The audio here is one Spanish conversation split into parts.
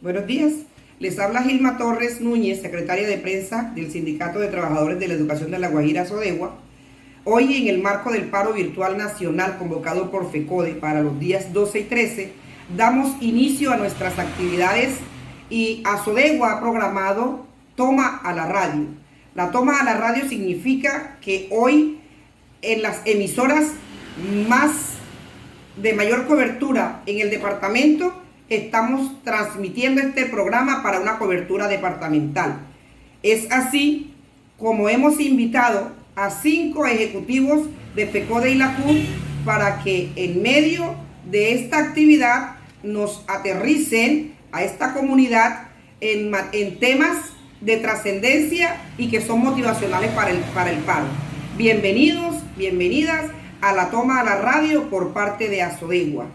Buenos días. Les habla Gilma Torres Núñez, secretaria de prensa del Sindicato de Trabajadores de la Educación de La Guajira, Sodegua. Hoy, en el marco del paro virtual nacional convocado por FECODE para los días 12 y 13, damos inicio a nuestras actividades y Sodegua ha programado Toma a la Radio. La toma a la radio significa que hoy en las emisoras de mayor cobertura en el departamento estamos transmitiendo este programa para una cobertura departamental. Es así como hemos invitado a 5 ejecutivos de FECODE y la CUT para que en medio de esta actividad nos aterricen a esta comunidad en temas de trascendencia y que son motivacionales para el paro. Bienvenidos, bienvenidas a la toma a la radio por parte de Sodegua.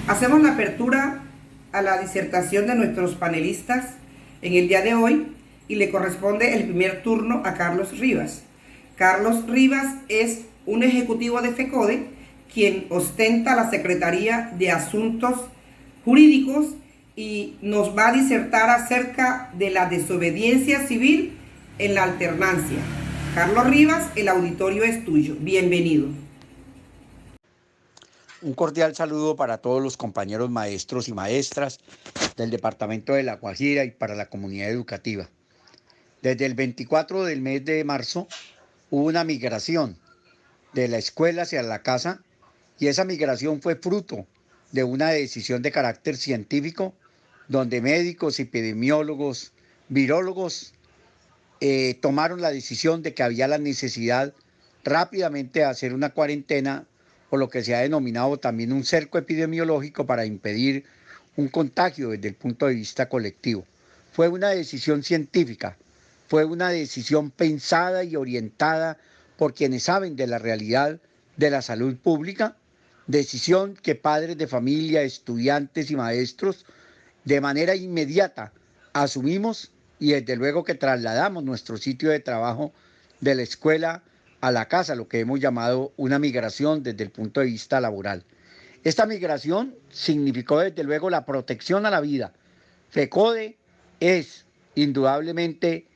Hacemos la apertura a la disertación de nuestros panelistas en el día de hoy y le corresponde el primer turno a Carlos Rivas. Carlos Rivas es un ejecutivo de FECODE quien ostenta la Secretaría de Asuntos Jurídicos y nos va a disertar acerca de la desobediencia civil en la alternancia. Carlos Rivas, el auditorio es tuyo. Bienvenido. Un cordial saludo para todos los compañeros maestros y maestras del departamento de La Guajira y para la comunidad educativa. Desde el 24 del mes de marzo hubo una migración de la escuela hacia la casa y esa migración fue fruto de una decisión de carácter científico donde médicos, epidemiólogos, virólogos tomaron la decisión de que había la necesidad rápidamente de hacer una cuarentena o lo que se ha denominado también un cerco epidemiológico para impedir un contagio desde el punto de vista colectivo. Fue una decisión científica, fue una decisión pensada y orientada por quienes saben de la realidad de la salud pública, decisión que padres de familia, estudiantes y maestros de manera inmediata asumimos y desde luego que trasladamos nuestro sitio de trabajo de la escuela a la casa, lo que hemos llamado una migración desde el punto de vista laboral. Esta migración significó desde luego la protección a la vida. FECODE es indudablemente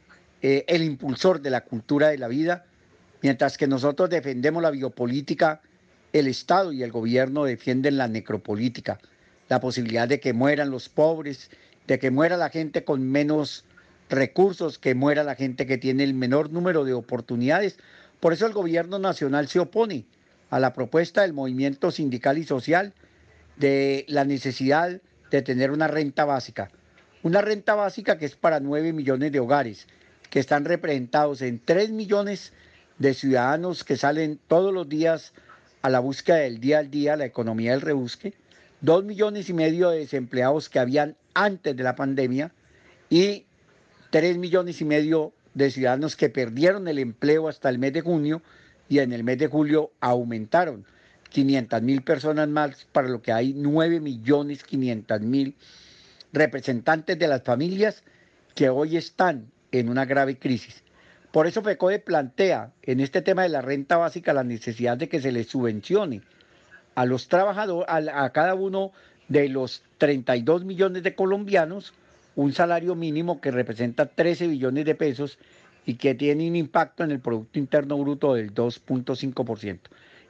el impulsor de la cultura de la vida, mientras que nosotros defendemos la biopolítica, el Estado y el gobierno defienden la necropolítica, la posibilidad de que mueran los pobres, de que muera la gente con menos recursos, que muera la gente que tiene el menor número de oportunidades. Por eso el gobierno nacional se opone a la propuesta del movimiento sindical y social de la necesidad de tener una renta básica que es para 9 millones de hogares, que están representados en 3 millones de ciudadanos que salen todos los días a la búsqueda del día al día, la economía del rebusque, 2,5 millones de desempleados que habían antes de la pandemia y 3,5 millones de ciudadanos que perdieron el empleo hasta el mes de junio y en el mes de julio aumentaron 500,000 personas más, para lo que hay 9,5 millones representantes de las familias que hoy están en una grave crisis. Por eso FECODE plantea en este tema de la renta básica la necesidad de que se les subvencione a los trabajadores, a cada uno de los 32 millones de colombianos, un salario mínimo que representa 13 billones de pesos y que tiene un impacto en el Producto Interno Bruto del 2,5%.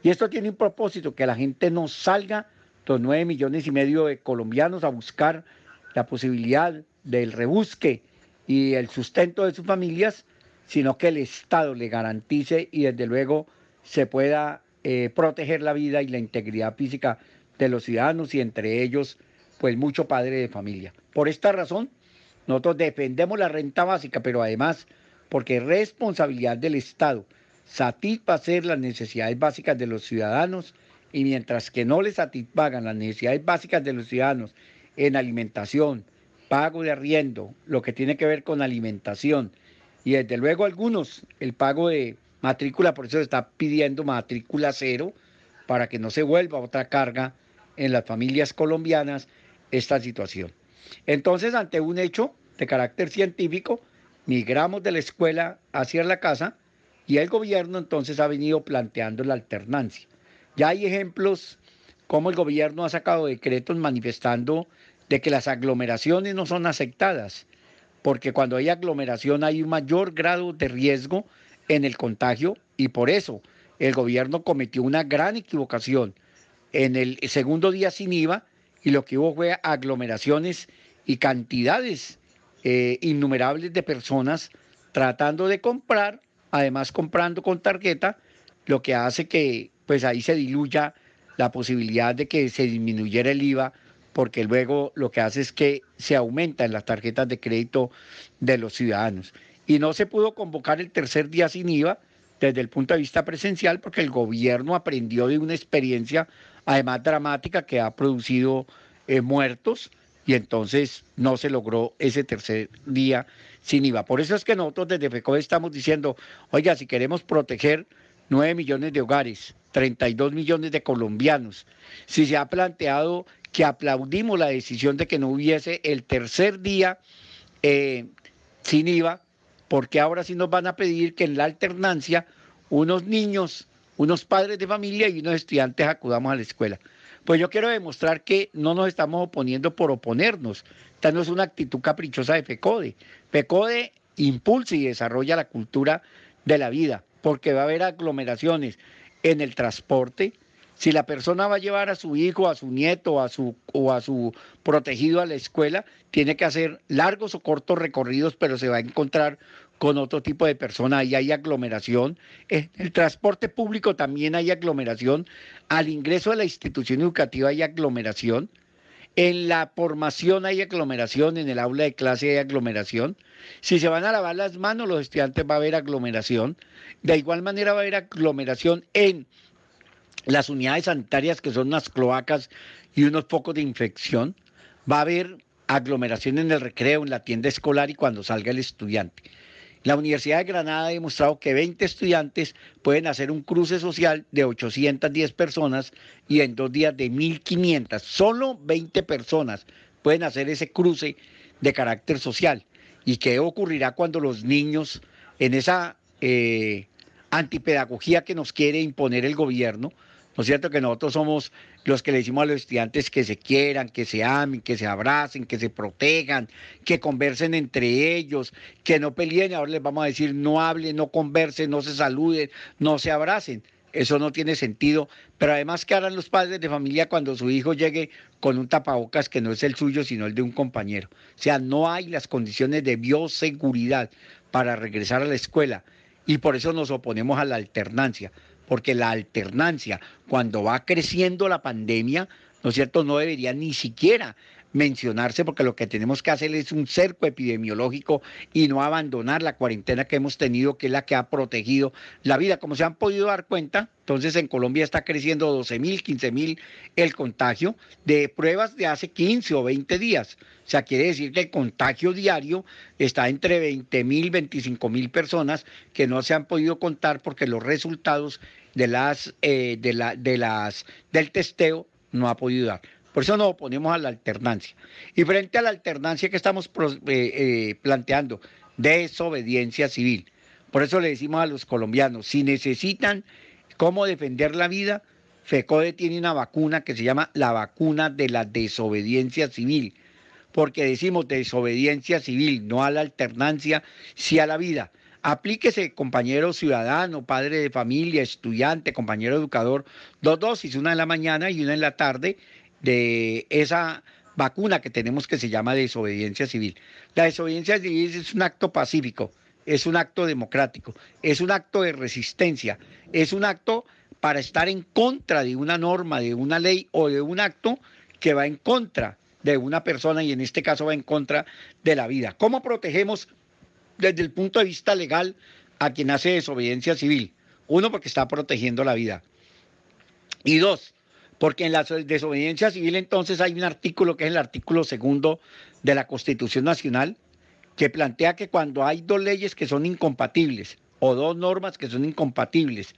Y esto tiene un propósito, que la gente no salga, los 9,5 millones de colombianos, a buscar la posibilidad del rebusque y el sustento de sus familias, sino que el Estado le garantice y desde luego se pueda proteger la vida y la integridad física de los ciudadanos y entre ellos pues mucho padre de familia. Por esta razón nosotros defendemos la renta básica, pero además porque es responsabilidad del Estado satisfacer las necesidades básicas de los ciudadanos, y mientras que no les satisfagan las necesidades básicas de los ciudadanos en alimentación, pago de arriendo, lo que tiene que ver con alimentación y desde luego algunos el pago de matrícula, por eso se está pidiendo matrícula cero para que no se vuelva otra carga en las familias colombianas esta situación. Entonces, ante un hecho de carácter científico, migramos de la escuela hacia la casa y el gobierno entonces ha venido planteando la alternancia. Ya hay ejemplos como el gobierno ha sacado decretos manifestando de que las aglomeraciones no son aceptadas, porque cuando hay aglomeración hay un mayor grado de riesgo en el contagio y por eso el gobierno cometió una gran equivocación en el segundo día sin IVA y lo que hubo fue aglomeraciones y cantidades innumerables de personas tratando de comprar, además comprando con tarjeta, lo que hace que pues ahí se diluya la posibilidad de que se disminuyera el IVA, porque luego lo que hace es que se aumentan las tarjetas de crédito de los ciudadanos. Y no se pudo convocar el tercer día sin IVA desde el punto de vista presencial, porque el gobierno aprendió de una experiencia además dramática que ha producido muertos y entonces no se logró ese tercer día sin IVA. Por eso es que nosotros desde FECODE estamos diciendo, oiga, si queremos proteger 9 millones de hogares, 32 millones de colombianos, si se ha planteado que aplaudimos la decisión de que no hubiese el tercer día sin IVA, porque ahora sí nos van a pedir que en la alternancia unos niños, unos padres de familia y unos estudiantes acudamos a la escuela. Pues yo quiero demostrar que no nos estamos oponiendo por oponernos. Esta no es una actitud caprichosa de FECODE. FECODE impulsa y desarrolla la cultura de la vida, porque va a haber aglomeraciones en el transporte. Si la persona va a llevar a su hijo, a su nieto o a su protegido a la escuela, tiene que hacer largos o cortos recorridos, pero se va a encontrar con otro tipo de personas, ahí hay aglomeración. En el transporte público también hay aglomeración, al ingreso a la institución educativa hay aglomeración, en la formación hay aglomeración, en el aula de clase hay aglomeración. Si se van a lavar las manos los estudiantes va a haber aglomeración. De igual manera va a haber aglomeración en las unidades sanitarias, que son unas cloacas y unos focos de infección. Va a haber aglomeración en el recreo, en la tienda escolar y cuando salga el estudiante. La Universidad de Granada ha demostrado que 20 estudiantes pueden hacer un cruce social de 810 personas y en 2 días de 1.500. Solo 20 personas pueden hacer ese cruce de carácter social. ¿Y qué ocurrirá cuando los niños, en esa antipedagogía que nos quiere imponer el gobierno, ¿no es cierto? Que nosotros somos los que le decimos a los estudiantes que se quieran, que se amen, que se abracen, que se protejan, que conversen entre ellos, que no peleen. Ahora les vamos a decir no hablen, no conversen, no se saluden, no se abracen. Eso no tiene sentido. Pero además, ¿qué harán los padres de familia cuando su hijo llegue con un tapabocas que no es el suyo, sino el de un compañero? O sea, no hay las condiciones de bioseguridad para regresar a la escuela. Y por eso nos oponemos a la alternancia, porque la alternancia, cuando va creciendo la pandemia, ¿no es cierto?, no debería ni siquiera mencionarse, porque lo que tenemos que hacer es un cerco epidemiológico y no abandonar la cuarentena que hemos tenido, que es la que ha protegido la vida. Como se han podido dar cuenta, entonces en Colombia está creciendo 12.000, 15.000 el contagio de pruebas de hace 15 o 20 días. O sea, quiere decir que el contagio diario está entre 20.000, 25.000 personas que no se han podido contar porque los resultados del testeo no ha podido dar. Por eso nos oponemos a la alternancia. Y frente a la alternancia que estamos planteando, desobediencia civil. Por eso le decimos a los colombianos, si necesitan cómo defender la vida, FECODE tiene una vacuna que se llama la vacuna de la desobediencia civil. Porque decimos desobediencia civil, no a la alternancia, sí a la vida. Aplíquese, compañero ciudadano, padre de familia, estudiante, compañero educador, 2 dosis, una en la mañana y una en la tarde, de esa vacuna que tenemos que se llama desobediencia civil. La desobediencia civil es un acto pacífico, es un acto democrático, es un acto de resistencia, es un acto para estar en contra de una norma, de una ley o de un acto que va en contra de una persona y en este caso va en contra de la vida. ¿Cómo protegemos desde el punto de vista legal a quien hace desobediencia civil? 1, porque está protegiendo la vida. Y 2, porque en la desobediencia civil entonces hay un artículo que es el artículo 2 de la Constitución Nacional que plantea que cuando hay 2 leyes que son incompatibles o 2 normas que son incompatibles,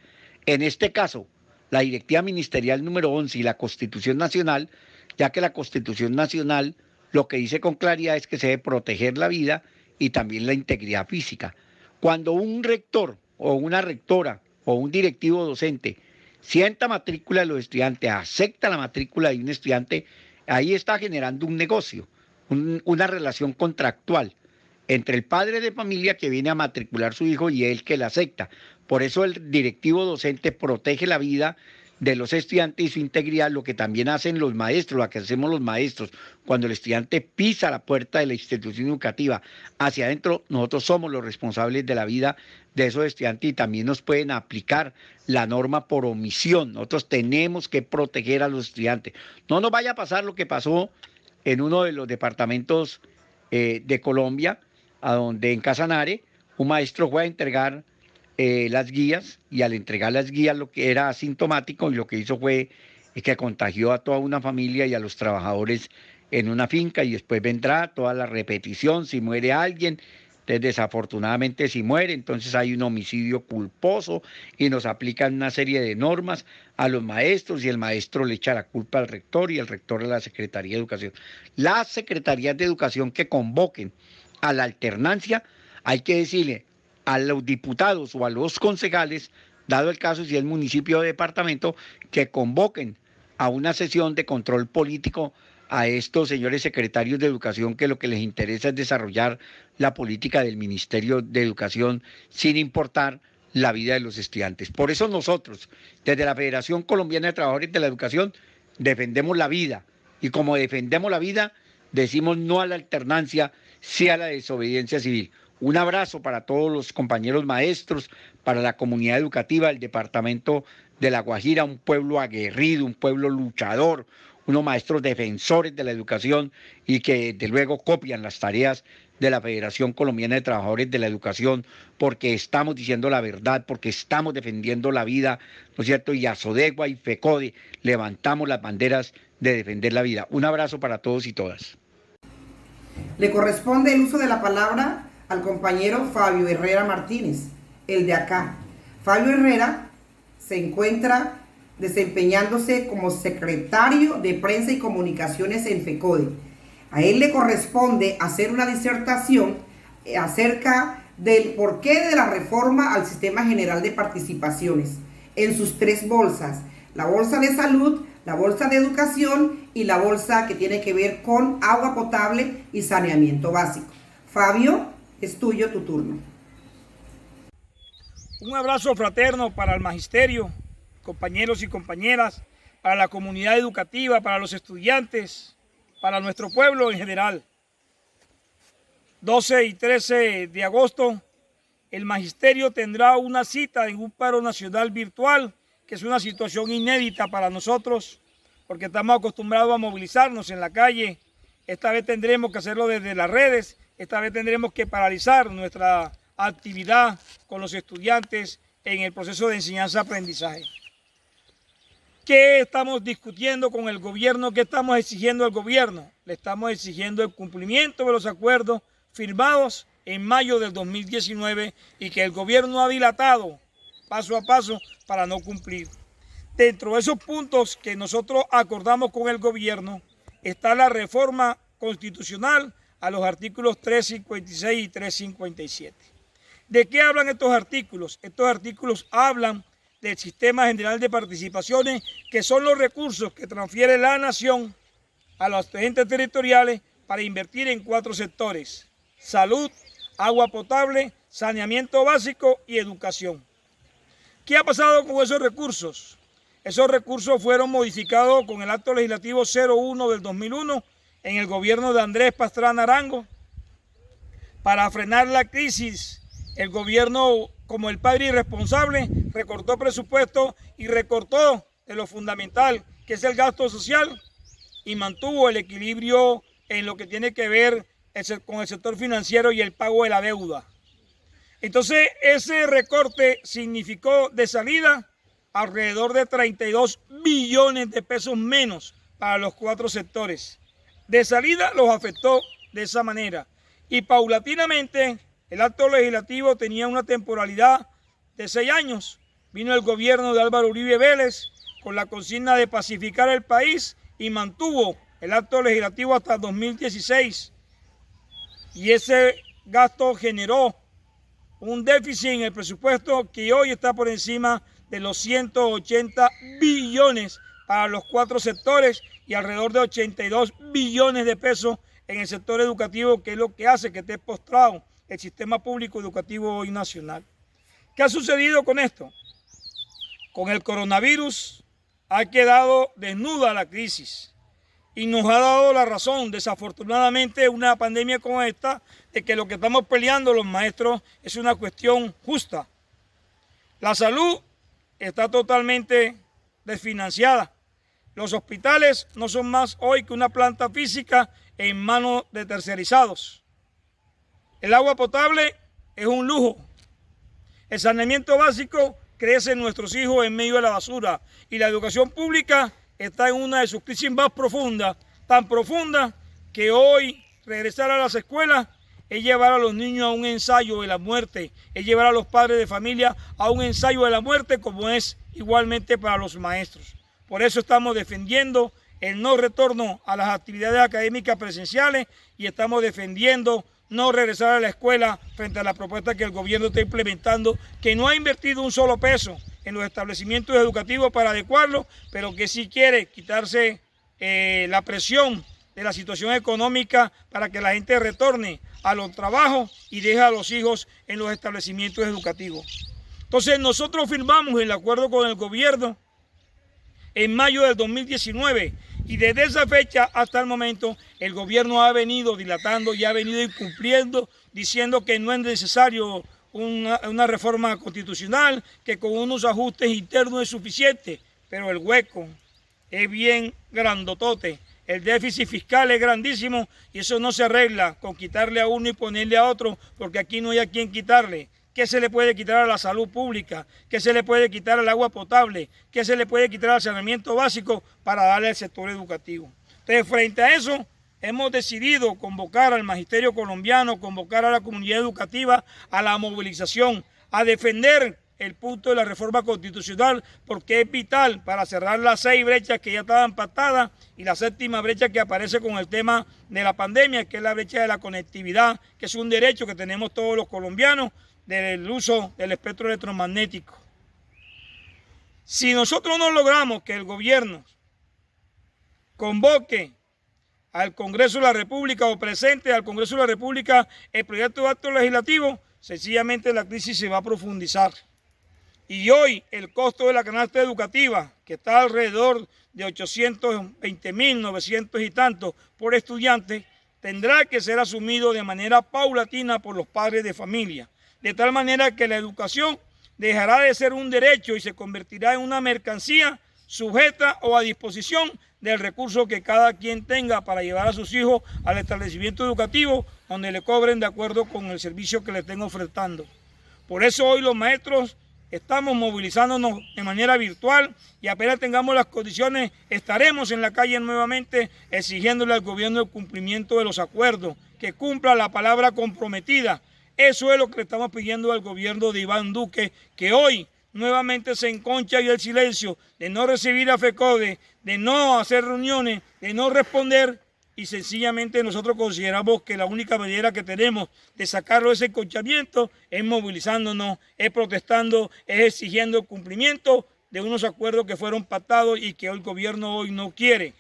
en este caso la Directiva Ministerial número 11 y la Constitución Nacional, ya que la Constitución Nacional lo que dice con claridad es que se debe proteger la vida y también la integridad física. Cuando un rector o una rectora o un directivo docente sienta matrícula de los estudiantes, acepta la matrícula de un estudiante Ahí está generando un negocio, una relación contractual entre el padre de familia que viene a matricular su hijo y él que la acepta. Por eso el directivo docente protege la vida de los estudiantes y su integridad, lo que también hacen los maestros, lo que hacemos los maestros. Cuando el estudiante pisa la puerta de la institución educativa hacia adentro, nosotros somos los responsables de la vida de esos estudiantes y también nos pueden aplicar la norma por omisión. Nosotros tenemos que proteger a los estudiantes. No nos vaya a pasar lo que pasó en uno de los departamentos de Colombia, a donde en Casanare un maestro fue a entregar las guías y al entregar las guías lo que era asintomático y lo que hizo fue que contagió a toda una familia y a los trabajadores en una finca y después vendrá toda la repetición si muere alguien. Entonces, desafortunadamente si muere, entonces hay un homicidio culposo y nos aplican una serie de normas a los maestros y el maestro le echa la culpa al rector y el rector a la Secretaría de Educación. Las secretarías de educación que convoquen a la alternancia, hay que decirle a los diputados o a los concejales, dado el caso si es municipio o departamento, que convoquen a una sesión de control político a estos señores secretarios de educación que lo que les interesa es desarrollar la política del Ministerio de Educación sin importar la vida de los estudiantes. Por eso nosotros, desde la Federación Colombiana de Trabajadores de la Educación, defendemos la vida y como defendemos la vida, decimos no a la alternancia, sí a la desobediencia civil. Un abrazo para todos los compañeros maestros, para la comunidad educativa del departamento de La Guajira, un pueblo aguerrido, un pueblo luchador, unos maestros defensores de la educación y que desde luego copian las tareas de la Federación Colombiana de Trabajadores de la Educación porque estamos diciendo la verdad, porque estamos defendiendo la vida, ¿no es cierto? Y a Sodegua y FECODE levantamos las banderas de defender la vida. Un abrazo para todos y todas. Le corresponde el uso de la palabra al compañero Fabio Herrera Martínez, el de acá. Fabio Herrera se encuentra desempeñándose como secretario de Prensa y Comunicaciones en FECODE. A él le corresponde hacer una disertación acerca del porqué de la reforma al Sistema General de Participaciones en sus tres bolsas: la bolsa de salud, la bolsa de educación y la bolsa que tiene que ver con agua potable y saneamiento básico. Fabio, es tuyo tu turno. Un abrazo fraterno para el magisterio, compañeros y compañeras, para la comunidad educativa, para los estudiantes, para nuestro pueblo en general. 12 y 13 de agosto, el magisterio tendrá una cita en un paro nacional virtual, que es una situación inédita para nosotros, porque estamos acostumbrados a movilizarnos en la calle. Esta vez tendremos que hacerlo desde las redes, esta vez tendremos que paralizar nuestra actividad con los estudiantes en el proceso de enseñanza-aprendizaje. ¿Qué estamos discutiendo con el gobierno? ¿Qué estamos exigiendo al gobierno? Le estamos exigiendo el cumplimiento de los acuerdos firmados en mayo del 2019 y que el gobierno ha dilatado paso a paso para no cumplir. Dentro de esos puntos que nosotros acordamos con el gobierno está la reforma constitucional a los artículos 356 y 357. ¿De qué hablan estos artículos? Estos artículos hablan del Sistema General de Participaciones, que son los recursos que transfiere la nación a los entes territoriales para invertir en 4 sectores: salud, agua potable, saneamiento básico y educación. ¿Qué ha pasado con esos recursos? Esos recursos fueron modificados con el acto legislativo 01 del 2001 en el gobierno de Andrés Pastrana Arango. Para frenar la crisis, el gobierno, como el padre irresponsable, recortó presupuesto y recortó de lo fundamental, que es el gasto social, y mantuvo el equilibrio en lo que tiene que ver con el sector financiero y el pago de la deuda. Entonces, ese recorte significó de salida alrededor de 32 billones de pesos menos para los 4 sectores. De salida los afectó de esa manera. Y paulatinamente, el acto legislativo tenía una temporalidad de 6 años. Vino el gobierno de Álvaro Uribe Vélez con la consigna de pacificar el país y mantuvo el acto legislativo hasta 2016. Y ese gasto generó un déficit en el presupuesto que hoy está por encima de los 180 billones para los 4 sectores y alrededor de 82 billones de pesos en el sector educativo, que es lo que hace que esté postrado el sistema público educativo hoy nacional. ¿Qué ha sucedido con esto? Con el coronavirus ha quedado desnuda la crisis y nos ha dado la razón, desafortunadamente, una pandemia como esta, de que lo que estamos peleando los maestros es una cuestión justa. La salud está totalmente desfinanciada. Los hospitales no son más hoy que una planta física en manos de tercerizados. El agua potable es un lujo. El saneamiento básico crece en nuestros hijos en medio de la basura. Y la educación pública está en una de sus crisis más profundas, tan profunda que hoy regresar a las escuelas es llevar a los niños a un ensayo de la muerte, es llevar a los padres de familia a un ensayo de la muerte, como es igualmente para los maestros. Por eso estamos defendiendo el no retorno a las actividades académicas presenciales y estamos defendiendo no regresar a la escuela frente a la propuesta que el gobierno está implementando, que no ha invertido un solo peso en los establecimientos educativos para adecuarlos, pero que sí quiere quitarse la presión de la situación económica para que la gente retorne a los trabajos y deje a los hijos en los establecimientos educativos. Entonces nosotros firmamos el acuerdo con el gobierno en mayo del 2019 y desde esa fecha hasta el momento el gobierno ha venido dilatando y ha venido incumpliendo, diciendo que no es necesario una reforma constitucional, que con unos ajustes internos es suficiente, pero el hueco es bien grandotote, el déficit fiscal es grandísimo y eso no se arregla con quitarle a uno y ponerle a otro, porque aquí no hay a quien quitarle. ¿Qué se le puede quitar a la salud pública? ¿Qué se le puede quitar al agua potable? ¿Qué se le puede quitar al saneamiento básico para darle al sector educativo? Entonces, frente a eso, hemos decidido convocar al magisterio colombiano, convocar a la comunidad educativa a la movilización, a defender el punto de la reforma constitucional, porque es vital para cerrar las 6 brechas que ya estaban pactadas y la 7ª brecha que aparece con el tema de la pandemia, que es la brecha de la conectividad, que es un derecho que tenemos todos los colombianos, del uso del espectro electromagnético. Si nosotros no logramos que el gobierno convoque al Congreso de la República o presente al Congreso de la República el proyecto de acto legislativo, sencillamente la crisis se va a profundizar. Y hoy el costo de la canasta educativa, que está alrededor de 820.900 y tantos por estudiante, tendrá que ser asumido de manera paulatina por los padres de familia, de tal manera que la educación dejará de ser un derecho y se convertirá en una mercancía sujeta o a disposición del recurso que cada quien tenga para llevar a sus hijos al establecimiento educativo donde le cobren de acuerdo con el servicio que le estén ofertando. Por eso hoy los maestros estamos movilizándonos de manera virtual y apenas tengamos las condiciones estaremos en la calle nuevamente exigiéndole al gobierno el cumplimiento de los acuerdos, que cumpla la palabra comprometida. Eso es lo que le estamos pidiendo al gobierno de Iván Duque, que hoy nuevamente se enconcha y el silencio de no recibir a FECODE, de no hacer reuniones, de no responder, y sencillamente nosotros consideramos que la única manera que tenemos de sacarlo de ese enconchamiento es movilizándonos, es protestando, es exigiendo el cumplimiento de unos acuerdos que fueron pactados y que el gobierno hoy no quiere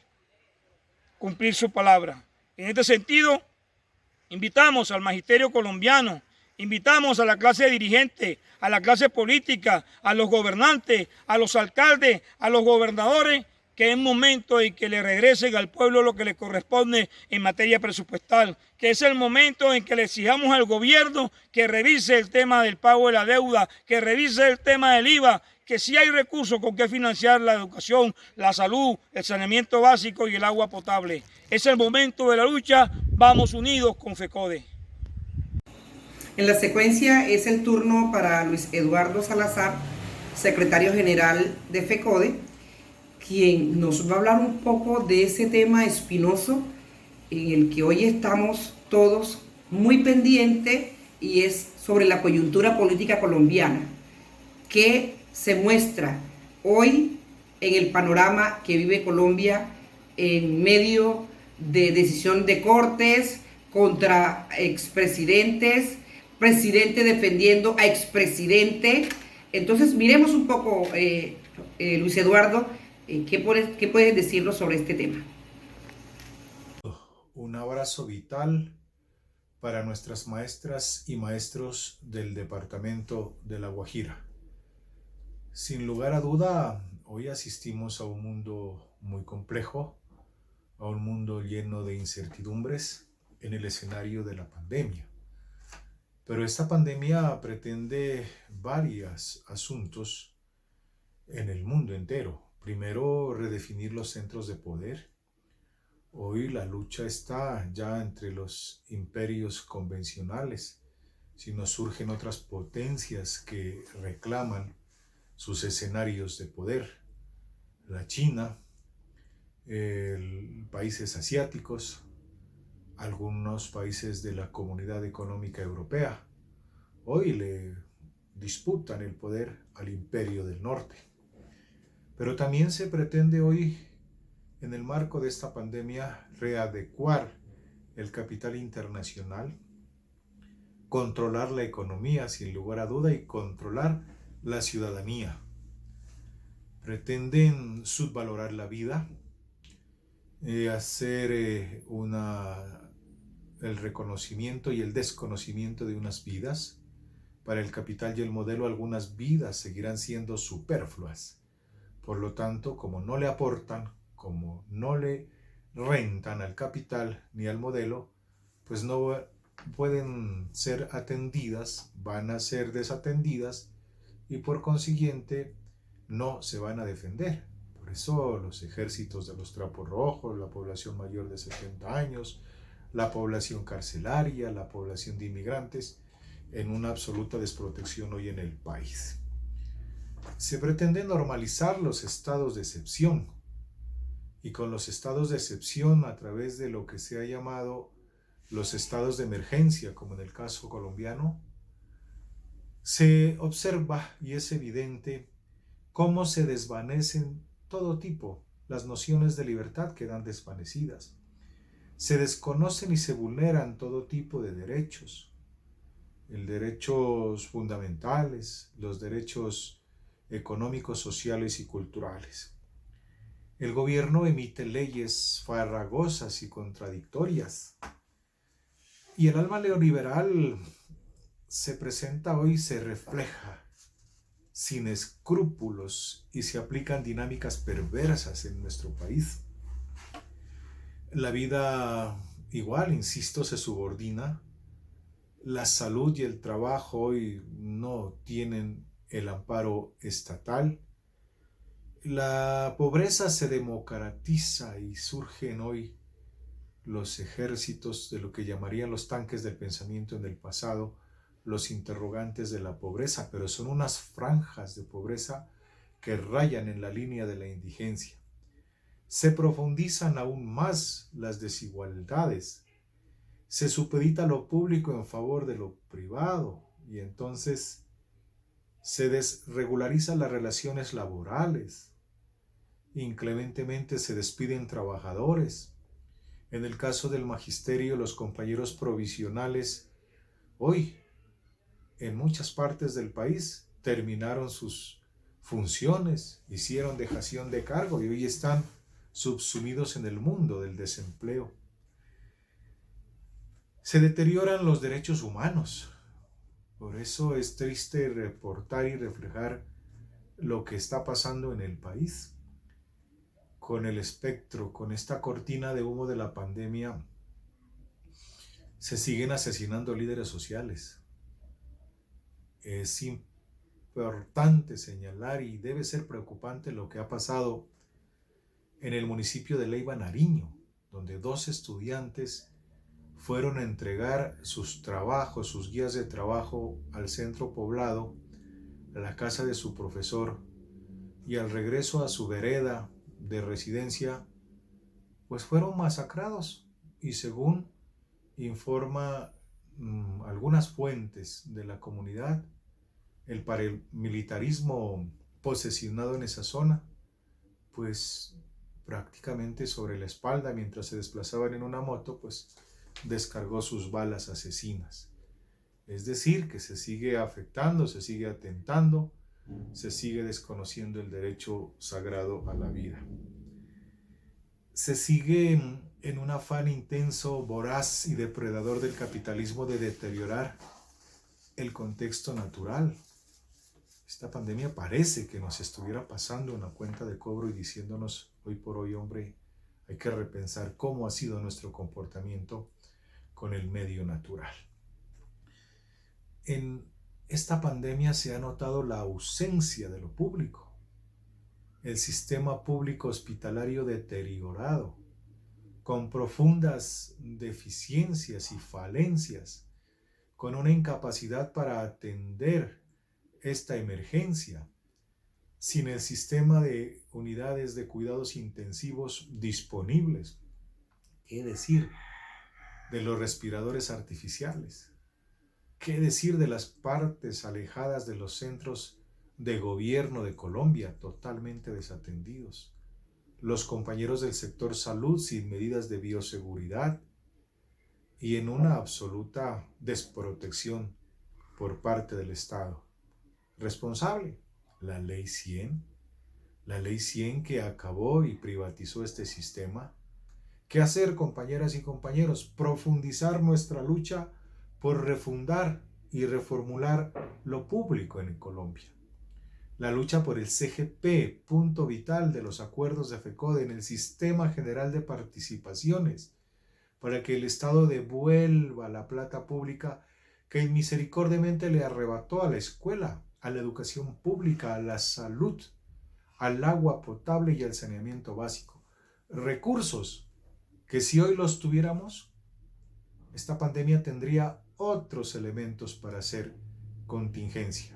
cumplir su palabra. En este sentido, invitamos al magisterio colombiano, invitamos a la clase dirigente, a la clase política, a los gobernantes, a los alcaldes, a los gobernadores, que es momento en que le regresen al pueblo lo que le corresponde en materia presupuestal, que es el momento en que le exijamos al gobierno que revise el tema del pago de la deuda, que revise el tema del IVA, que si hay recursos con que financiar la educación, la salud, el saneamiento básico y el agua potable. Es el momento de la lucha, vamos unidos con FECODE. En la secuencia es el turno para Luis Eduardo Salazar, secretario general de FECODE, quien nos va a hablar un poco de ese tema espinoso en el que hoy estamos todos muy pendientes, y es sobre la coyuntura política colombiana que se muestra hoy en el panorama que vive Colombia en medio de decisión de cortes contra expresidentes, presidente defendiendo a expresidente. Entonces miremos un poco, Luis Eduardo, ¿qué puedes decirnos sobre este tema? un abrazo vital para nuestras maestras y maestros del departamento de La Guajira. Sin lugar a duda, hoy asistimos a un mundo muy complejo, a un mundo lleno de incertidumbres en el escenario de la pandemia. Pero esta pandemia pretende varios asuntos en el mundo entero. Primero, redefinir los centros de poder. Hoy la lucha está ya entre los imperios convencionales, sino surgen otras potencias que reclaman sus escenarios de poder. La China, países asiáticos, algunos países de la Comunidad Económica Europea, hoy le disputan el poder al Imperio del Norte. Pero también se pretende hoy, en el marco de esta pandemia, readecuar el capital internacional, controlar la economía sin lugar a duda y controlar la ciudadanía. Pretenden subvalorar la vida, hacer el reconocimiento y el desconocimiento de unas vidas. Para el capital y el modelo, algunas vidas seguirán siendo superfluas. Por lo tanto, como no le aportan, como no le rentan al capital ni al modelo, pues no pueden ser atendidas, van a ser desatendidas y por consiguiente no se van a defender. Por eso los ejércitos de los trapos rojos, la población mayor de 70 años, la población carcelaria, la población de inmigrantes, en una absoluta desprotección hoy en el país. Se pretende normalizar los estados de excepción, y con los estados de excepción a través de lo que se ha llamado los estados de emergencia, como en el caso colombiano, se observa y es evidente cómo se desvanecen todo tipo, las nociones de libertad quedan desvanecidas. Se desconocen y se vulneran todo tipo de derechos, derechos fundamentales, los derechos económicos, sociales y culturales. El gobierno emite leyes farragosas y contradictorias. Y el alma neoliberal se presenta hoy, se refleja sin escrúpulos y se aplican dinámicas perversas en nuestro país. La vida igual, insisto, se subordina. La salud y el trabajo hoy no tienen el amparo estatal. La pobreza se democratiza y surgen hoy los ejércitos de lo que llamarían los tanques del pensamiento en el pasado, los interrogantes de la pobreza, pero son unas franjas de pobreza que rayan en la línea de la indigencia. Se profundizan aún más las desigualdades, se supedita lo público en favor de lo privado y entonces se desregularizan las relaciones laborales, inclementemente se despiden trabajadores. En el caso del magisterio, los compañeros provisionales hoy en muchas partes del país terminaron sus funciones, hicieron dejación de cargo y hoy están subsumidos en el mundo del desempleo. Se deterioran los derechos humanos. Por eso es triste reportar y reflejar lo que está pasando en el país. Con el espectro, con esta cortina de humo de la pandemia, se siguen asesinando líderes sociales. Es importante señalar y debe ser preocupante lo que ha pasado en el municipio de Leiva, Nariño, donde 2 estudiantes fueron a entregar sus trabajos, sus guías de trabajo al centro poblado, a la casa de su profesor, y al regreso a su vereda de residencia, pues fueron masacrados. Y según informa algunas fuentes de la comunidad, el paramilitarismo posesionado en esa zona, pues prácticamente sobre la espalda, mientras se desplazaban en una moto, pues descargó sus balas asesinas. Es decir, que se sigue afectando, se sigue atentando, se sigue desconociendo el derecho sagrado a la vida. Se sigue en un afán intenso, voraz y depredador del capitalismo de deteriorar el contexto natural. Esta pandemia parece que nos estuviera pasando una cuenta de cobro y diciéndonos hoy por hoy, hombre, hay que repensar cómo ha sido nuestro comportamiento con el medio natural. En esta pandemia se ha notado la ausencia de lo público, el sistema público hospitalario deteriorado, con profundas deficiencias y falencias, con una incapacidad para atender esta emergencia, sin el sistema de unidades de cuidados intensivos disponibles. ¿Qué decir de los respiradores artificiales? ¿Qué decir de las partes alejadas de los centros de gobierno de Colombia, totalmente desatendidos? Los compañeros del sector salud sin medidas de bioseguridad y en una absoluta desprotección por parte del Estado. Responsable, la Ley 100, que acabó y privatizó este sistema. ¿Qué hacer, compañeras y compañeros? Profundizar nuestra lucha por refundar y reformular lo público en Colombia. La lucha por el CGP, punto vital de los acuerdos de FECODE en el Sistema General de Participaciones, para que el Estado devuelva la plata pública que misericordiamente le arrebató a la escuela, a la educación pública, a la salud, al agua potable y al saneamiento básico. Recursos que si hoy los tuviéramos, esta pandemia tendría otros elementos para hacer contingencia.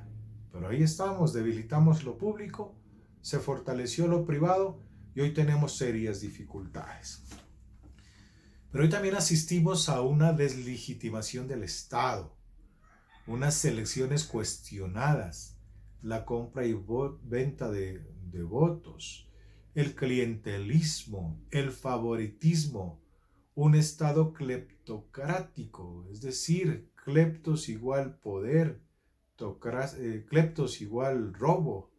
Pero ahí estamos, debilitamos lo público, se fortaleció lo privado y hoy tenemos serias dificultades. Pero hoy también asistimos a una deslegitimación del Estado, unas elecciones cuestionadas, la compra y venta de votos, el clientelismo, el favoritismo, un Estado cleptocrático, es decir, cleptos igual poder, cleptos igual robo,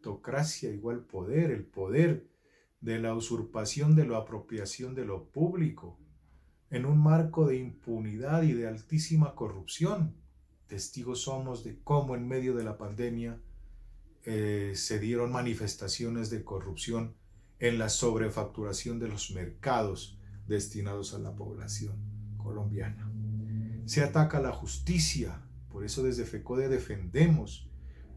tocracia igual poder, el poder de la usurpación de la apropiación de lo público, en un marco de impunidad y de altísima corrupción. Testigos somos de cómo en medio de la pandemia se dieron manifestaciones de corrupción en la sobrefacturación de los mercados destinados a la población colombiana. Se ataca la justicia, por eso desde FECODE defendemos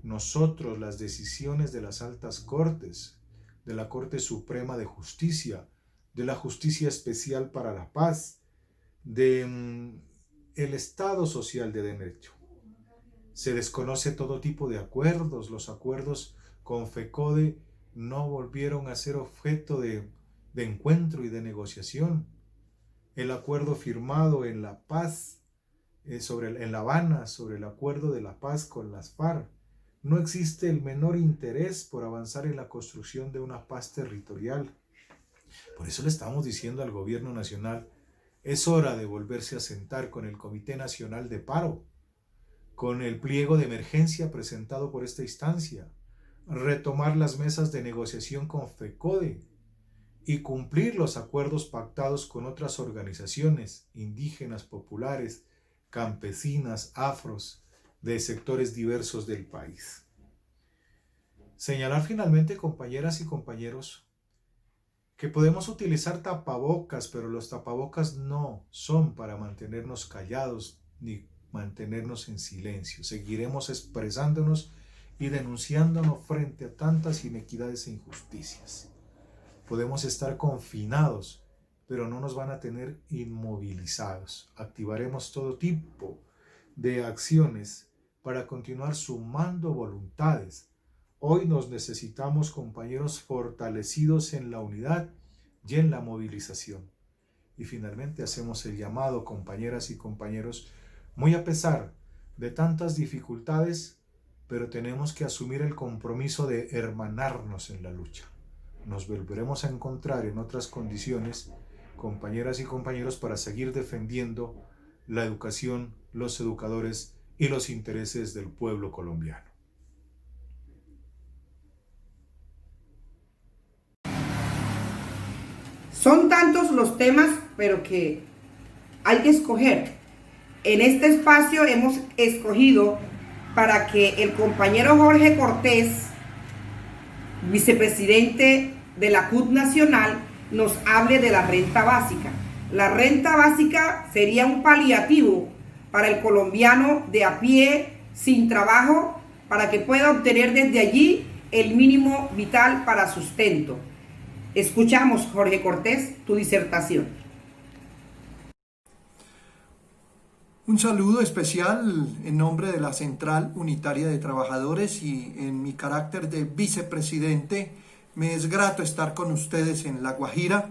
nosotros las decisiones de las altas cortes, de la Corte Suprema de Justicia, de la Justicia Especial para la Paz, del Estado Social de Derecho. Se desconoce todo tipo de acuerdos. Los acuerdos con FECODE no volvieron a ser objeto de encuentro y de negociación. El acuerdo firmado en La Paz, en La Habana, sobre el acuerdo de la paz con las FARC, no existe el menor interés por avanzar en la construcción de una paz territorial. Por eso le estamos diciendo al gobierno nacional, es hora de volverse a sentar con el Comité Nacional de Paro, con el pliego de emergencia presentado por esta instancia, retomar las mesas de negociación con FECODE y cumplir los acuerdos pactados con otras organizaciones indígenas, populares, campesinas, afros, de sectores diversos del país. Señalar finalmente, compañeras y compañeros, que podemos utilizar tapabocas, pero los tapabocas no son para mantenernos callados ni mantenernos en silencio. Seguiremos expresándonos y denunciándonos frente a tantas inequidades e injusticias. Podemos estar confinados, pero no nos van a tener inmovilizados. Activaremos todo tipo de acciones para continuar sumando voluntades. Hoy nos necesitamos, compañeros, fortalecidos en la unidad y en la movilización. Y finalmente hacemos el llamado, compañeras y compañeros, muy a pesar de tantas dificultades, pero tenemos que asumir el compromiso de hermanarnos en la lucha. Nos volveremos a encontrar en otras condiciones, compañeras y compañeros, para seguir defendiendo la educación, los educadores y los intereses del pueblo colombiano. Son tantos los temas, pero que hay que escoger. En este espacio hemos escogido para que el compañero Jorge Cortés, vicepresidente de la CUT Nacional, nos hable de la renta básica. La renta básica sería un paliativo para el colombiano de a pie, sin trabajo, para que pueda obtener desde allí el mínimo vital para sustento. Escuchamos, Jorge Cortés, tu disertación. Un saludo especial en nombre de la Central Unitaria de Trabajadores y en mi carácter de vicepresidente. Me es grato estar con ustedes en La Guajira,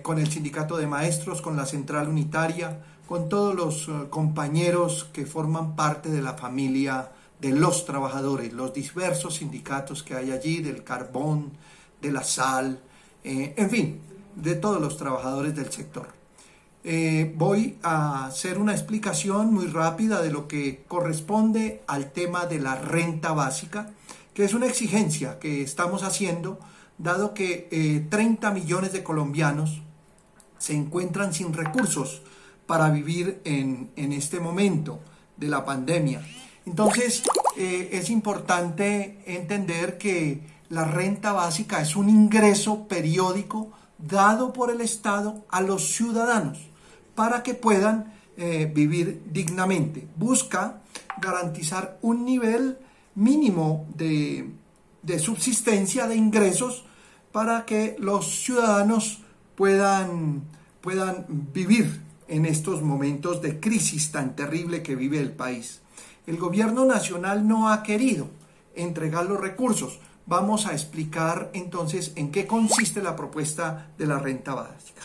con el Sindicato de Maestros, con la Central Unitaria, con todos los compañeros que forman parte de la familia de los trabajadores, los diversos sindicatos que hay allí, del carbón, de la sal, en fin, de todos los trabajadores del sector. Voy a hacer una explicación muy rápida de lo que corresponde al tema de la renta básica, que es una exigencia que estamos haciendo, dado que 30 millones de colombianos se encuentran sin recursos para vivir en este momento de la pandemia. Entonces, es importante entender que la renta básica es un ingreso periódico dado por el Estado a los ciudadanos para que puedan vivir dignamente. Busca garantizar un nivel mínimo de subsistencia, de ingresos, para que los ciudadanos puedan vivir en estos momentos de crisis tan terrible que vive el país. El gobierno nacional no ha querido entregar los recursos. Vamos a explicar entonces en qué consiste la propuesta de la renta básica.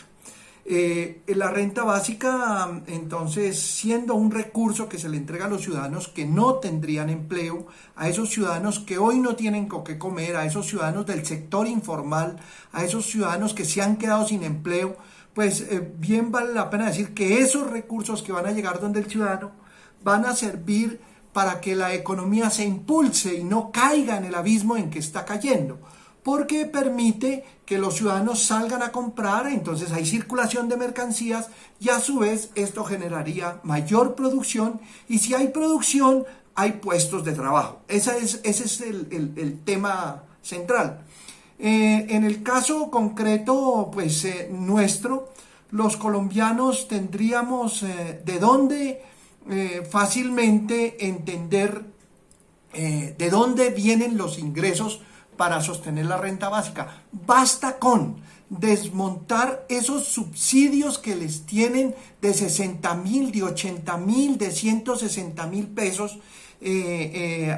La renta básica, entonces, siendo un recurso que se le entrega a los ciudadanos que no tendrían empleo, a esos ciudadanos que hoy no tienen con qué comer, a esos ciudadanos del sector informal, a esos ciudadanos que se han quedado sin empleo, pues bien vale la pena decir que esos recursos que van a llegar donde el ciudadano van a servir para que la economía se impulse y no caiga en el abismo en que está cayendo, porque permite que los ciudadanos salgan a comprar, entonces hay circulación de mercancías y a su vez esto generaría mayor producción, y si hay producción hay puestos de trabajo. Ese es el tema central. En el caso concreto pues nuestro, los colombianos tendríamos de dónde fácilmente entender de dónde vienen los ingresos para sostener la renta básica. Basta con desmontar esos subsidios que les tienen de 60.000, de 80.000, de 160.000 pesos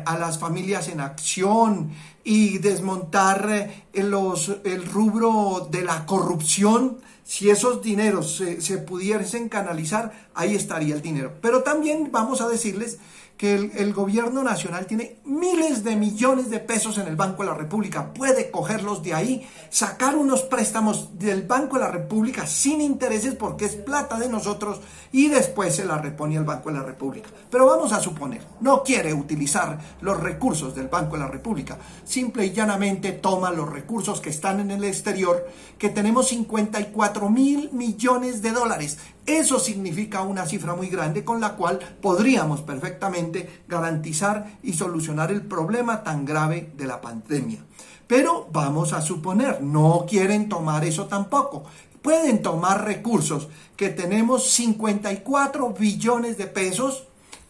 a las familias en acción, y desmontar el rubro de la corrupción. Si esos dineros se pudiesen canalizar, ahí estaría el dinero. Pero también vamos a decirles que el gobierno nacional tiene miles de millones de pesos en el Banco de la República. Puede cogerlos de ahí, sacar unos préstamos del Banco de la República sin intereses, porque es plata de nosotros, y después se la repone al Banco de la República. Pero vamos a suponer, no quiere utilizar los recursos del Banco de la República, simple y llanamente toma los recursos que están en el exterior, que tenemos 54.000 millones de dólares. Eso significa una cifra muy grande con la cual podríamos perfectamente garantizar y solucionar el problema tan grave de la pandemia. Pero vamos a suponer, no quieren tomar eso tampoco. Pueden tomar recursos que tenemos 54 billones de pesos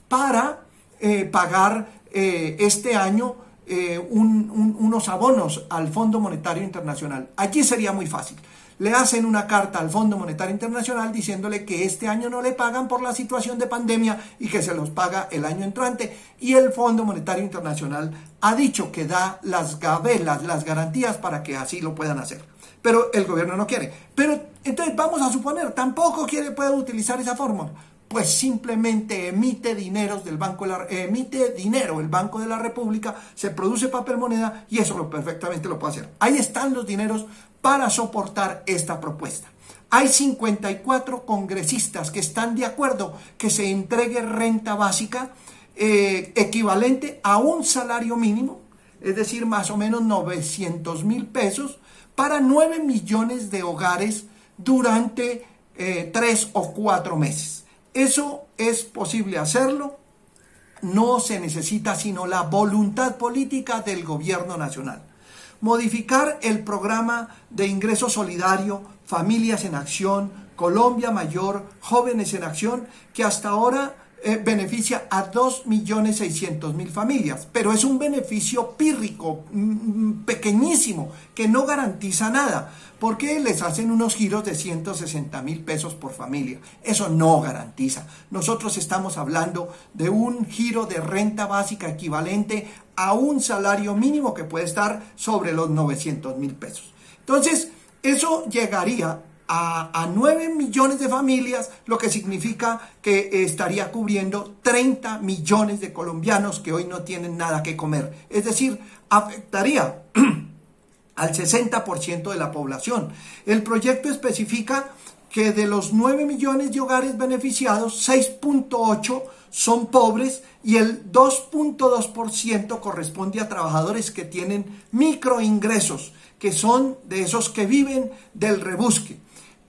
para pagar este año unos abonos al Fondo Monetario Internacional. Allí sería muy fácil. Le hacen una carta al Fondo Monetario Internacional diciéndole que este año no le pagan por la situación de pandemia y que se los paga el año entrante. Y el Fondo Monetario Internacional ha dicho que da las gabelas, las garantías para que así lo puedan hacer. Pero el gobierno no quiere. Pero entonces vamos a suponer, tampoco puede utilizar esa fórmula. Pues simplemente emite dinero el Banco de la República, se produce papel moneda y eso perfectamente lo puede hacer. Ahí están los dineros para soportar esta propuesta. Hay 54 congresistas que están de acuerdo que se entregue renta básica equivalente a un salario mínimo, es decir, más o menos 900.000 pesos, para 9 millones de hogares durante 3 o 4 meses. Eso es posible hacerlo. No se necesita sino la voluntad política del gobierno nacional. Modificar el programa de ingreso solidario, Familias en Acción, Colombia Mayor, Jóvenes en Acción, que hasta ahora beneficia a 2.600.000 familias, pero es un beneficio pírrico, pequeñísimo, que no garantiza nada, porque les hacen unos giros de 160.000 pesos por familia. Eso no garantiza. Nosotros estamos hablando de un giro de renta básica equivalente a un salario mínimo que puede estar sobre los 900.000 pesos. Entonces, eso llegaría a 9 millones de familias, lo que significa que estaría cubriendo 30 millones de colombianos que hoy no tienen nada que comer. Es decir, afectaría al 60% de la población. El proyecto especifica que de los 9 millones de hogares beneficiados, 6.8 son pobres y el 2.2% corresponde a trabajadores que tienen microingresos, que son de esos que viven del rebusque.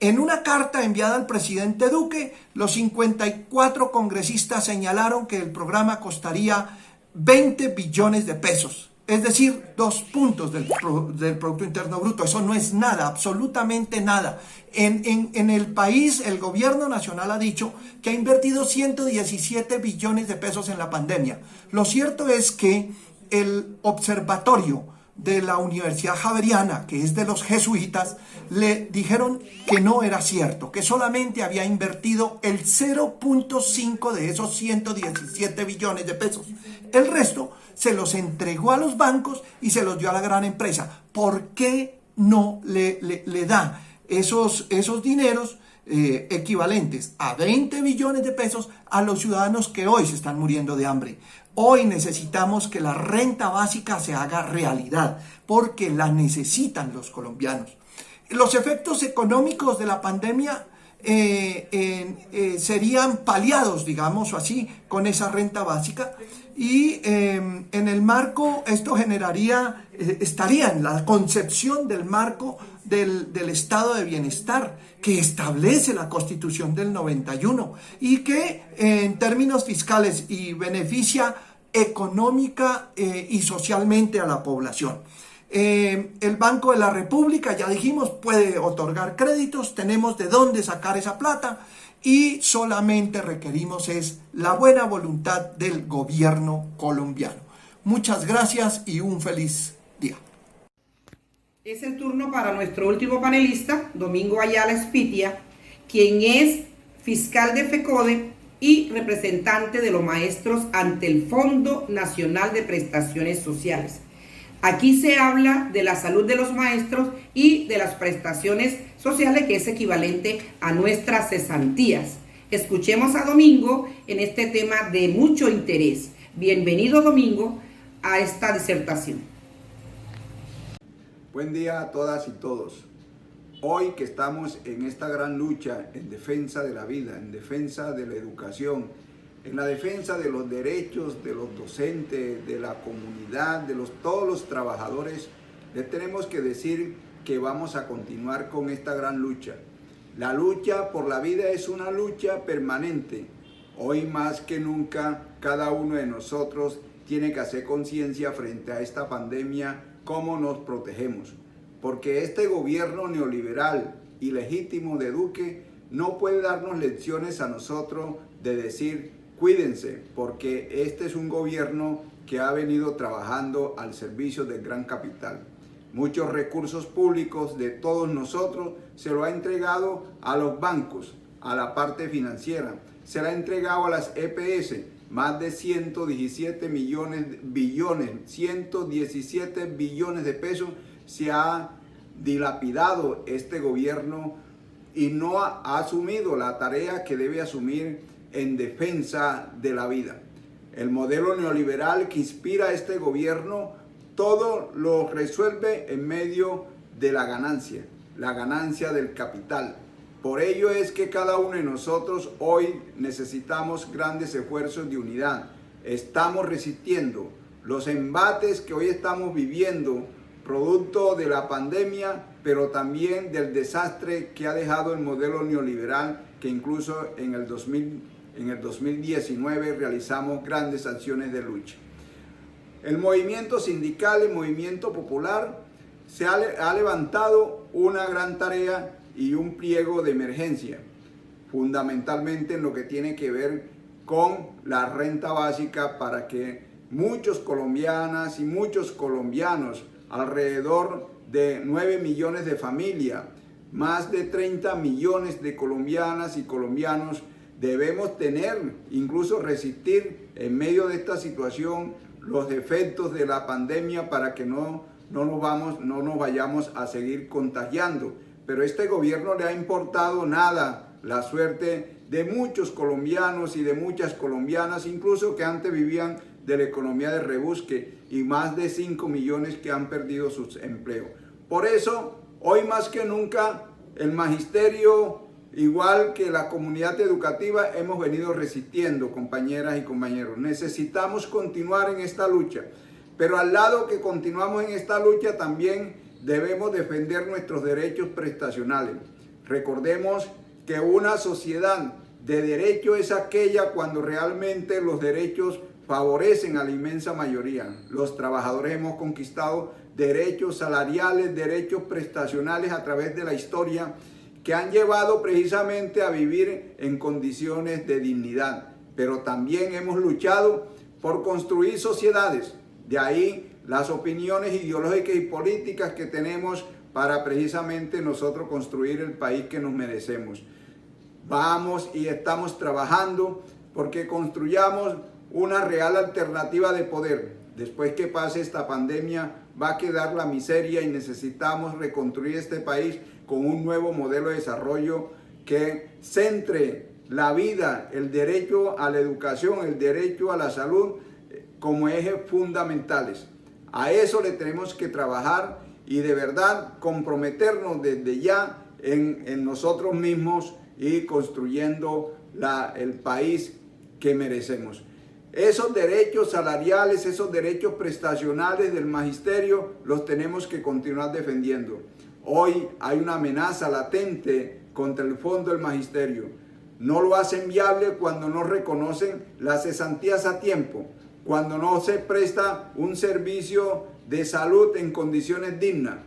En una carta enviada al presidente Duque, los 54 congresistas señalaron que el programa costaría 20 billones de pesos, es decir, 2 puntos del Producto Interno Bruto. Eso no es nada, absolutamente nada. En el país, el gobierno nacional ha dicho que ha invertido 117 billones de pesos en la pandemia. Lo cierto es que el observatorio de la Universidad Javeriana, que es de los jesuitas, le dijeron que no era cierto, que solamente había invertido el 0.5 de esos 117 billones de pesos. El resto se los entregó a los bancos y se los dio a la gran empresa. ¿Por qué no le da esos dineros equivalentes a 20 billones de pesos a los ciudadanos que hoy se están muriendo de hambre? Hoy necesitamos que la renta básica se haga realidad, porque la necesitan los colombianos. Los efectos económicos de la pandemia serían paliados, digamos así, con esa renta básica. Y en el marco, esto estaría en la concepción del marco del estado de bienestar que establece la Constitución del 91 y que en términos fiscales y beneficia económica y socialmente a la población. El Banco de la República, ya dijimos, puede otorgar créditos, tenemos de dónde sacar esa plata y solamente requerimos es la buena voluntad del gobierno colombiano. Muchas gracias y un feliz día. Es el turno para nuestro último panelista, Domingo Ayala Espitia, quien es fiscal de FECODE y representante de los maestros ante el Fondo Nacional de Prestaciones Sociales. Aquí se habla de la salud de los maestros y de las prestaciones sociales, que es equivalente a nuestras cesantías. Escuchemos a Domingo en este tema de mucho interés. Bienvenido, Domingo, a esta disertación. Buen día a todas y todos. Hoy que estamos en esta gran lucha en defensa de la vida, en defensa de la educación, en la defensa de los derechos de los docentes, de la comunidad, de todos los trabajadores, les tenemos que decir que vamos a continuar con esta gran lucha. La lucha por la vida es una lucha permanente. Hoy más que nunca, cada uno de nosotros tiene que hacer conciencia frente a esta pandemia, cómo nos protegemos. Porque este gobierno neoliberal y legítimo de Duque no puede darnos lecciones a nosotros de decir cuídense, porque este es un gobierno que ha venido trabajando al servicio del gran capital. Muchos recursos públicos de todos nosotros se lo ha entregado a los bancos, a la parte financiera, se lo ha entregado a las EPS, más de 117 billones de pesos se ha dilapidado este gobierno y no ha asumido la tarea que debe asumir en defensa de la vida. El modelo neoliberal que inspira a este gobierno todo lo resuelve en medio de la ganancia del capital. Por ello es que cada uno de nosotros hoy necesitamos grandes esfuerzos de unidad. Estamos resistiendo los embates que hoy estamos viviendo producto de la pandemia, pero también del desastre que ha dejado el modelo neoliberal, que incluso en el 2019 realizamos grandes acciones de lucha. El movimiento sindical, el movimiento popular, se ha levantado una gran tarea y un pliego de emergencia, fundamentalmente en lo que tiene que ver con la renta básica, para que muchos colombianas y muchos colombianos, alrededor de 9 millones de familias, más de 30 millones de colombianas y colombianos, debemos tener, incluso resistir en medio de esta situación, los efectos de la pandemia para que no nos vayamos a seguir contagiando. Pero este gobierno le ha importado nada la suerte de muchos colombianos y de muchas colombianas, incluso que antes vivían de la economía de rebusque, y más de 5 millones que han perdido sus empleos. Por eso, hoy más que nunca, el magisterio, igual que la comunidad educativa, hemos venido resistiendo, compañeras y compañeros. Necesitamos continuar en esta lucha, pero al lado que continuamos en esta lucha, también debemos defender nuestros derechos prestacionales. Recordemos que una sociedad de derecho es aquella cuando realmente los derechos favorecen a la inmensa mayoría. Los trabajadores hemos conquistado derechos salariales, derechos prestacionales a través de la historia, que han llevado precisamente a vivir en condiciones de dignidad. Pero también hemos luchado por construir sociedades. De ahí las opiniones ideológicas y políticas que tenemos para precisamente nosotros construir el país que nos merecemos. Vamos y estamos trabajando porque construyamos una real alternativa de poder. Después que pase esta pandemia, va a quedar la miseria y necesitamos reconstruir este país con un nuevo modelo de desarrollo que centre la vida, el derecho a la educación, el derecho a la salud como ejes fundamentales. A eso le tenemos que trabajar y de verdad comprometernos desde ya en nosotros mismos y construyendo el país que merecemos. Esos derechos salariales, esos derechos prestacionales del magisterio los tenemos que continuar defendiendo. Hoy hay una amenaza latente contra el fondo del magisterio. No lo hacen viable cuando no reconocen las cesantías a tiempo, cuando no se presta un servicio de salud en condiciones dignas,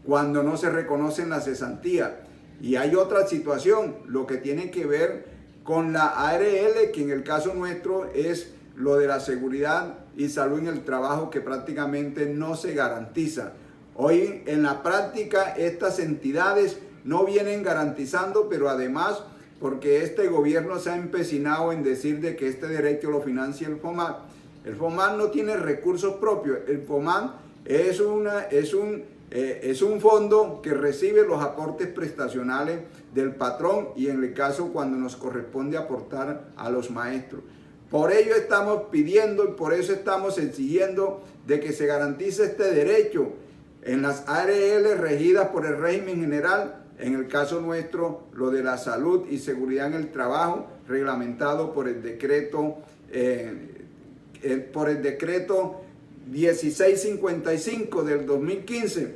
cuando no se reconocen las cesantías. Y hay otra situación, lo que tiene que ver con la ARL, que en el caso nuestro es lo de la seguridad y salud en el trabajo, que prácticamente no se garantiza. Hoy en la práctica estas entidades no vienen garantizando, pero además porque este gobierno se ha empecinado en decir de que este derecho lo financia el FOMAT. El FOMAT no tiene recursos propios. El FOMAT es un fondo que recibe los aportes prestacionales del patrón y en el caso cuando nos corresponde aportar a los maestros. Por ello estamos pidiendo y por eso estamos exigiendo de que se garantice este derecho en las ARL regidas por el régimen general, en el caso nuestro lo de la salud y seguridad en el trabajo, reglamentado por el decreto 1655 del 2015,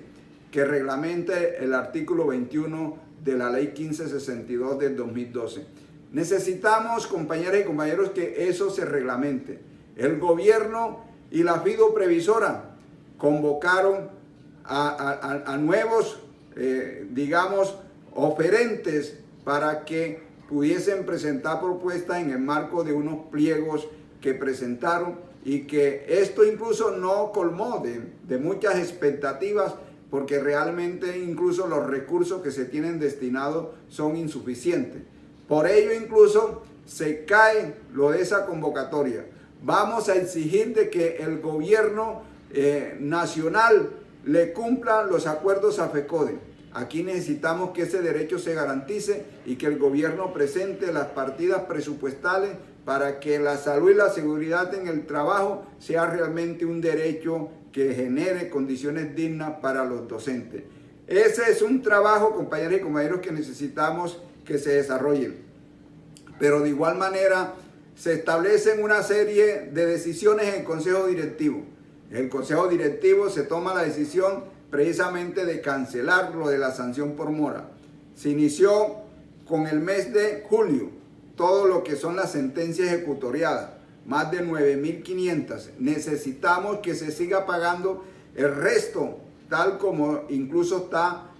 que reglamenta el artículo 21 de la ley 1562 del 2012. Necesitamos, compañeras y compañeros, que eso se reglamente. El gobierno y la FIDO Previsora convocaron a nuevos, oferentes para que pudiesen presentar propuestas en el marco de unos pliegos que presentaron y que esto incluso no colmó de muchas expectativas, porque realmente incluso los recursos que se tienen destinados son insuficientes. Por ello incluso se cae lo de esa convocatoria. Vamos a exigir de que el gobierno nacional le cumpla los acuerdos a FECODE. Aquí necesitamos que ese derecho se garantice y que el gobierno presente las partidas presupuestales para que la salud y la seguridad en el trabajo sea realmente un derecho que genere condiciones dignas para los docentes. Ese es un trabajo, compañeras y compañeros, que necesitamos que se desarrollen. Pero de igual manera se establecen una serie de decisiones en el Consejo Directivo. En el Consejo Directivo se toma la decisión precisamente de cancelar lo de la sanción por mora. Se inició con el mes de julio, todo lo que son las sentencias ejecutoriadas, más de 9.500. Necesitamos que se siga pagando el resto, tal como incluso está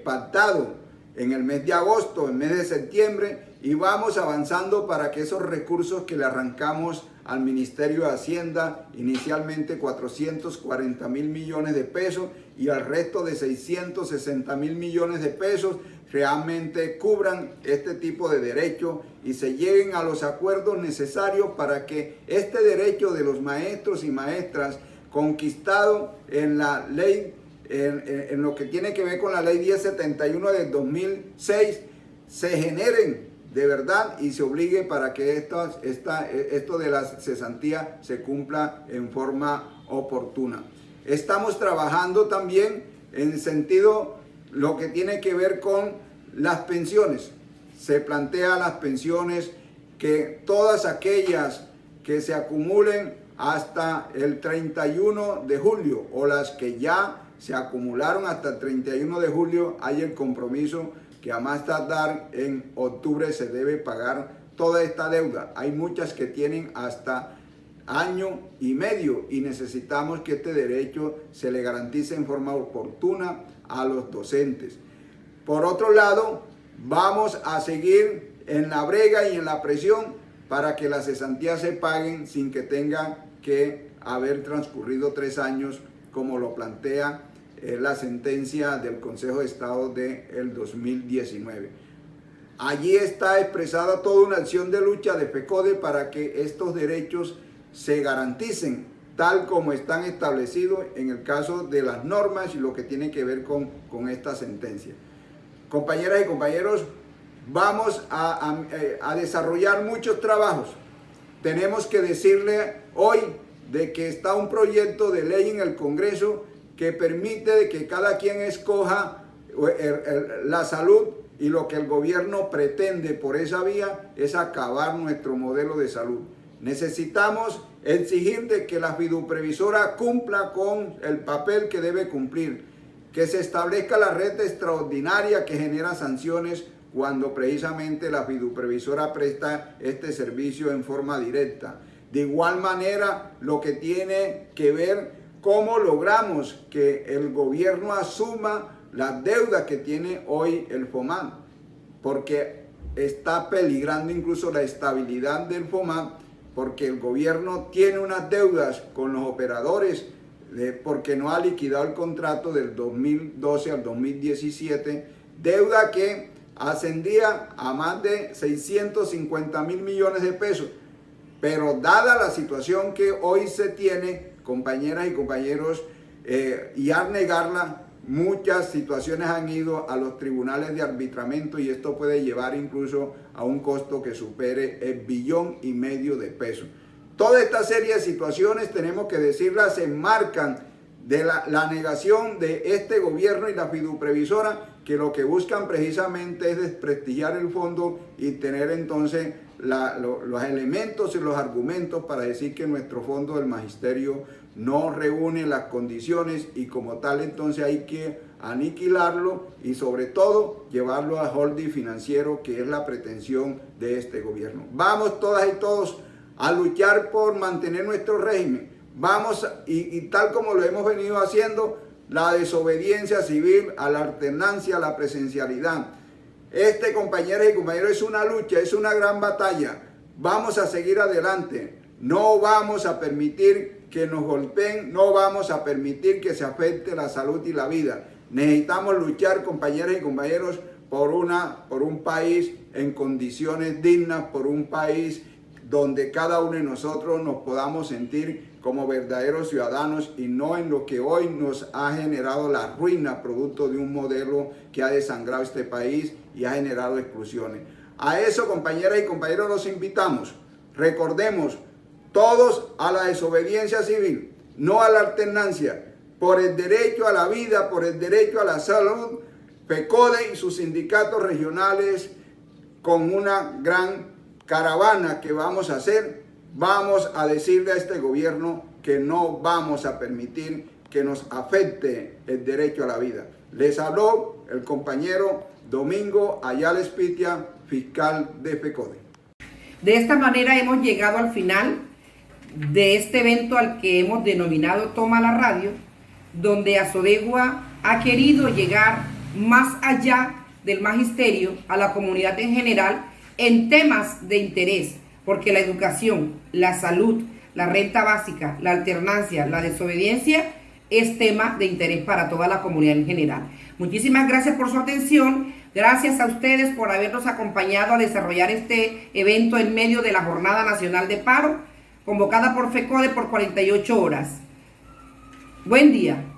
pactado en el mes de agosto, en el mes de septiembre, y vamos avanzando para que esos recursos que le arrancamos al Ministerio de Hacienda, inicialmente 440.000 millones de pesos y al resto de 660.000 millones de pesos, realmente cubran este tipo de derecho y se lleguen a los acuerdos necesarios para que este derecho de los maestros y maestras conquistado en la ley, en lo que tiene que ver con la ley 1071 del 2006, se generen de verdad y se obligue para que esto de la cesantía se cumpla en forma oportuna. Estamos trabajando también en sentido lo que tiene que ver con las pensiones. Se plantea las pensiones que todas aquellas que se acumulen hasta el 31 de julio o las que ya se acumularon hasta el 31 de julio, hay el compromiso que a más tardar en octubre se debe pagar toda esta deuda. Hay muchas que tienen hasta año y medio y necesitamos que este derecho se le garantice en forma oportuna a los docentes. Por otro lado, vamos a seguir en la brega y en la presión para que las cesantías se paguen sin que tenga que haber transcurrido 3 años como lo plantea la sentencia del Consejo de Estado del 2019. Allí está expresada toda una acción de lucha de FECODE para que estos derechos se garanticen tal como están establecidos en el caso de las normas y lo que tiene que ver con esta sentencia. Compañeras y compañeros, vamos a desarrollar muchos trabajos. Tenemos que decirle hoy de que está un proyecto de ley en el Congreso que permite que cada quien escoja la salud, y lo que el gobierno pretende por esa vía es acabar nuestro modelo de salud. Necesitamos exigir de que la fiduprevisora cumpla con el papel que debe cumplir, que se establezca la red extraordinaria que genera sanciones cuando precisamente la fiduprevisora presta este servicio en forma directa. De igual manera, lo que tiene que ver cómo logramos que el gobierno asuma las deudas que tiene hoy el FOMAT, porque está peligrando incluso la estabilidad del FOMAT, porque el gobierno tiene unas deudas con los operadores porque no ha liquidado el contrato del 2012 al 2017, deuda que ascendía a más de 650.000 millones de pesos. Pero dada la situación que hoy se tiene, compañeras y compañeros, y al negarla, muchas situaciones han ido a los tribunales de arbitramiento y esto puede llevar incluso a un costo que supere el 1,5 billones de pesos. Toda esta serie de situaciones, tenemos que decirlas, se enmarcan de la negación de este gobierno y la fiduprevisora, que lo que buscan precisamente es desprestigiar el fondo y tener entonces los elementos y los argumentos para decir que nuestro fondo del magisterio no reúne las condiciones y como tal entonces hay que aniquilarlo y sobre todo llevarlo a holding financiero, que es la pretensión de este gobierno. Vamos todas y todos a luchar por mantener nuestro régimen. Vamos, y tal como lo hemos venido haciendo, la desobediencia civil a la alternancia, a la presencialidad. Compañeras y compañeros, es una lucha, es una gran batalla. Vamos a seguir adelante. No vamos a permitir que nos golpeen, no vamos a permitir que se afecte la salud y la vida. Necesitamos luchar, compañeras y compañeros, por un país en condiciones dignas, por un país donde cada uno de nosotros nos podamos sentir como verdaderos ciudadanos y no en lo que hoy nos ha generado la ruina producto de un modelo que ha desangrado este país y ha generado exclusiones. A eso, compañeras y compañeros, los invitamos. Recordemos, todos a la desobediencia civil, no a la alternancia, por el derecho a la vida, por el derecho a la salud. FECODE y sus sindicatos regionales, con una gran caravana que vamos a hacer, vamos a decirle a este gobierno que no vamos a permitir que nos afecte el derecho a la vida. Les habló el compañero Domingo Ayala Espitia, fiscal de FECODE. De esta manera hemos llegado al final de este evento al que hemos denominado Toma la Radio, donde Asodegua ha querido llegar más allá del magisterio a la comunidad en general en temas de interés, porque la educación, la salud, la renta básica, la alternancia, la desobediencia es tema de interés para toda la comunidad en general. Muchísimas gracias por su atención. Gracias a ustedes por habernos acompañado a desarrollar este evento en medio de la Jornada Nacional de Paro, convocada por FECODE por 48 horas. Buen día.